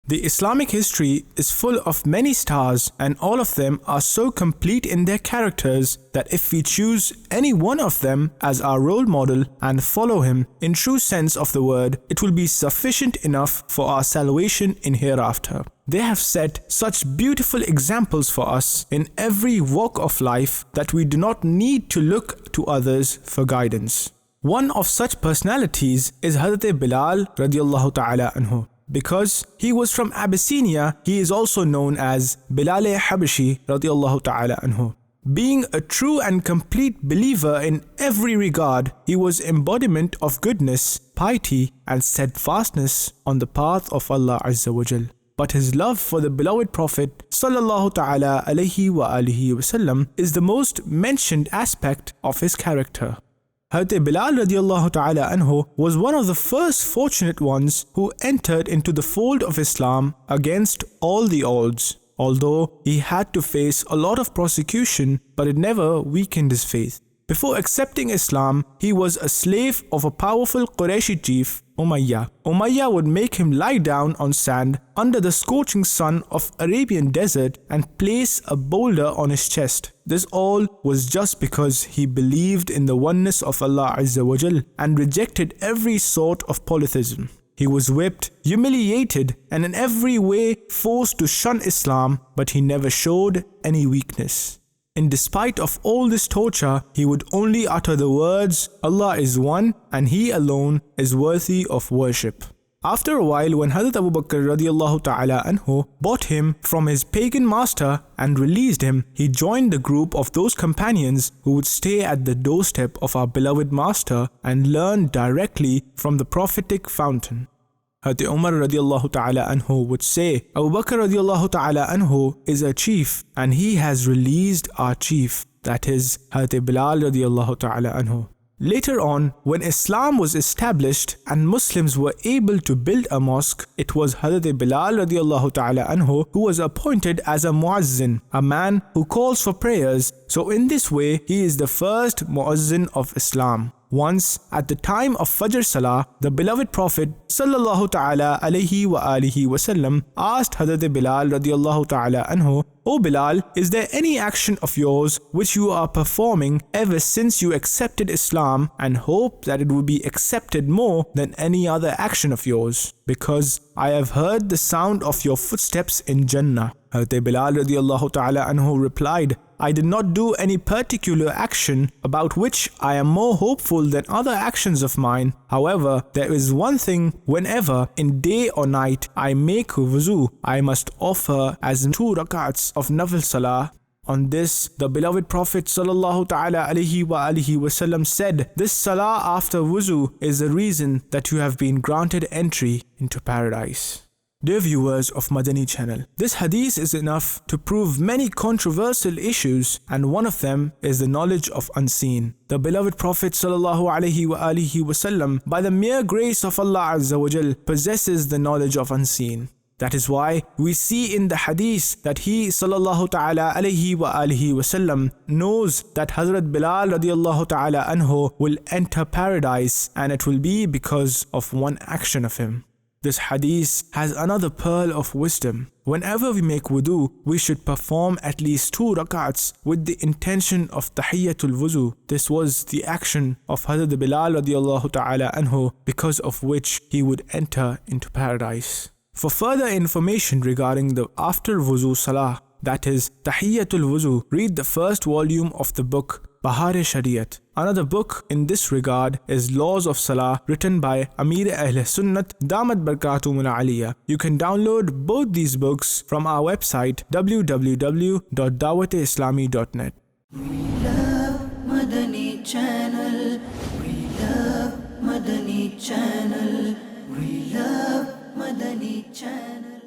The Islamic history is full of many stars, and all of them are so complete in their characters that if we choose any one of them as our role model and follow him in true sense of the word, it will be sufficient enough for our salvation in hereafter. They have set such beautiful examples for us in every walk of life that we do not need to look to others for guidance. One of such personalities is Hazrat Bilal radiallahu ta'ala anhu. Because he was from Abyssinia, he is also known as Bilal-e-Habashi radiallahu ta'ala anhu. Being a true and complete believer in every regard, he was embodiment of goodness, piety and steadfastness on the path of Allah Azza wa Jal. But his love for the beloved Prophet sallallahu ta'ala alayhi wa alihi wasallam is the most mentioned aspect of his character. Hazrat Bilal radiallahu ta'ala anhu was one of the first fortunate ones who entered into the fold of Islam against all the odds. Although he had to face a lot of persecution, but it never weakened his faith. Before accepting Islam, he was a slave of a powerful Qurayshi chief, Umayyah. Umayyah would make him lie down on sand under the scorching sun of Arabian desert and place a boulder on his chest. This all was just because he believed in the oneness of Allah Azza wa Jal and rejected every sort of polytheism. He was whipped, humiliated, and in every way forced to shun Islam, but he never showed any weakness. In despite of all this torture, he would only utter the words, Allah is one and He alone is worthy of worship. After a while, when Hazrat Abu Bakr radiallahu ta'ala anhu bought him from his pagan master and released him, he joined the group of those companions who would stay at the doorstep of our beloved master and learn directly from the prophetic fountain. Hazrat Umar radiallahu ta'ala anhu would say, Abu Bakr radiallahu ta'ala anhu is a chief and he has released our chief, that is Hazrat Bilal radiallahu ta'ala anhu. Later on, when Islam was established and Muslims were able to build a mosque, it was Hazrat Bilal radiallahu ta'ala anhu who was appointed as a muazzin, a man who calls for prayers. So in this way, he is the first muazzin of Islam. Once, at the time of Fajr Salah, the beloved Prophet sallallahu ta'ala alayhi wa alihi wasallam asked Hazrat Bilal radiallahu ta'ala anhu, O Bilal, is there any action of yours which you are performing ever since you accepted Islam and hope that it will be accepted more than any other action of yours? Because I have heard the sound of your footsteps in Jannah. Hazrat Bilal radiallahu ta'ala anhu replied, I did not do any particular action about which I am more hopeful than other actions of mine. However, there is one thing: whenever in day or night I make wuzu, I must offer as 2 rak'ats of nafil salah. On this, the beloved Prophet sallallahu ta'ala alayhi wa alihi wasallam said, this salah after wuzu is the reason that you have been granted entry into paradise. Dear viewers of Madani Channel, this hadith is enough to prove many controversial issues, and one of them is the knowledge of unseen. The beloved Prophet sallallahu alaihi wa alihi wasallam, by the mere grace of Allah Azza wa Jal, possesses the knowledge of unseen. That is why we see in the hadith that he sallallahu ta'ala alayhi wa alihi wasallam knows that Hazrat Bilal radiallahu ta'ala anhu will enter paradise, and it will be because of one action of him. This hadith has another pearl of wisdom. Whenever we make wudu, we should perform at least 2 rak'ats with the intention of tahiyyatul wudu. This was the action of Hazrat Bilal radiallahu ta'ala anhu, because of which he would enter into paradise. For further information regarding the after wudu salah, that is tahiyyatul wudu, read the first volume of the book Bahar-e-Shariat. Another book in this regard is Laws of Salah, written by Amir Ahl Sunnat Damat Barakatum Aliyah. You can download both these books from our website www.dawateislami.net. We love Madani Channel. We love Madani Channel. We love Madani Channel.